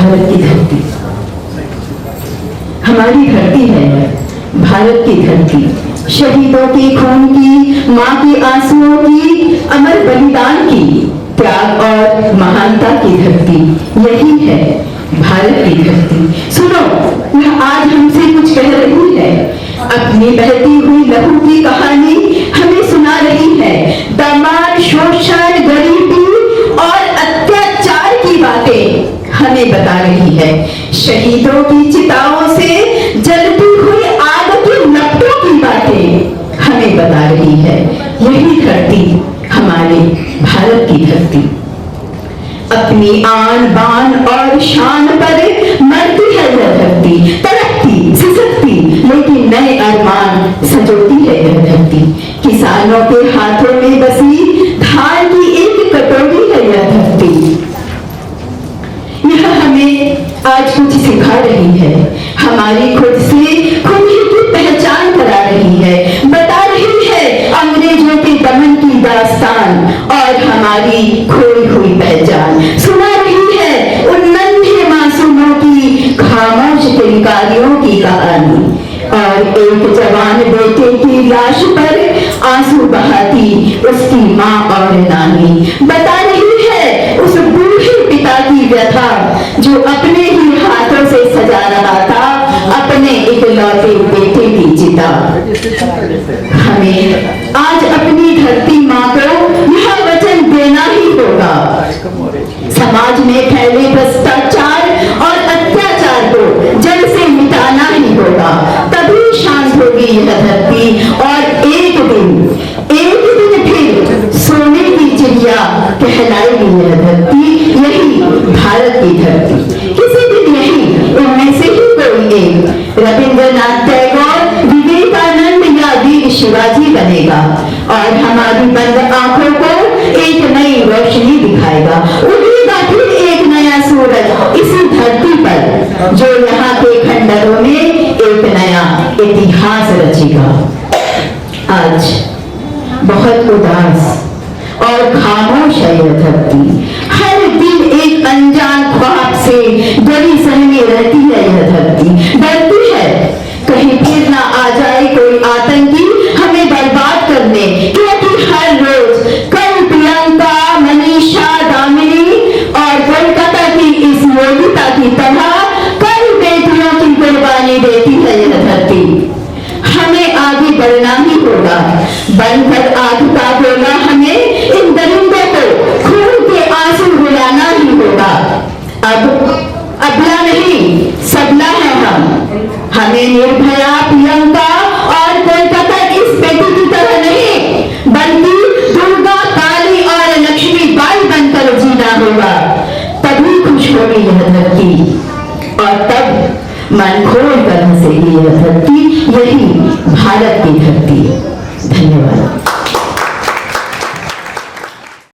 भारत की धरती, हमारी धरती है, भारत की धरती, शहीदों के खून की, माँ के आंसुओं की, अमर बलिदान की, त्याग और महानता की धरती, यही है भारत की धरती। सुनो, यह आज हमसे कुछ कह रही है, अपनी बहती हुई लहू की कहानी हमें सुना रही है। दमन, शोषण, गरीबी और अत्याचार की बातें हमें बता रही है। शहीदों की चिताओं से जलती हुई आग की लपटों की बातें हमें बता रही है। यही धरती हमारे भारत की धरती, अपनी आन बान और शान पर मरती है यह धरती, तड़पती, सिसकती, लेकिन नए अरमान सजोती है यह धरती। किसानों के हाथों में बसी धान की एक कटोरी है यह धरती। यह हमें आज कुछ सिखा रही है, हमारी खुद से खुद ही की पहचान करा रही है, बता रही है अंग्रेजों के दमन की दास्तान और हमारी खोई हुई पहचान, सुना रही है उन नन्हे मासूमों की खामोश किलकारियों की कहानी और एक जवान बेटे की लाश पर आंसू बहाती उसकी माँ और नानी, बता रही है उस बूढ़े पिता की व्यथा जो अपने ही हाथों से सजा रहा था अपने इकलौते बेटे की चिता। हमें आज अपनी धरती माँ को यह वचन देना ही होगा, समाज में फैले भ्रष्टाचार और अत्याचार को जड़ से मिटाना ही होगा, तभी शांत होगी यह धरती और एक दिन फिर सोने की चिड़िया कहलाएगी यह धरती, यही भारत की धरती। किसी दिन यही इनमें से ही कोई एक रविंद्रनाथ टैगोर, विवेकानंद या वीर शिवाजी बनेगा और हमारी बंद आंखों को एक नई रोशनी दिखाएगा। उगेगा फिर एक नया सूरज इसी धरती पर जो यहाँ के खंडरों में एक नया इतिहास रचेगा। आज बहुत उदास और खामोश है यह धरती, हर दिन एक अनजान ख्वाब से डरी सहमी रहती है यह धरती, डरती है कहीं फिर ना आ जाए कोई आतंकी हमें बर्बाद करने, क्योंकि हर रोज कल प्रियंका, मनीषा, दामिनी और कोलकाता की इस योगिता की तरह कई बेटियों की कुर्बानी देती है यह धरती। हमें आगे बढ़ना ही होगा, बनकर आग का गोला हमें इन दरिंदों को खून के आंसू रुलाना ही होगा। अब अबला नहीं सबला है हम, हमें निर्भया, प्रियंका और कोलकाता इस बेटी की तरह नहीं बल्कि दुर्गा, काली और लक्ष्मी बाई बनकर जीना होगा, तभी खुश होगी यह धरती और तब मन खोल कर हंसेगी यह धरती, यही भारत की धरती।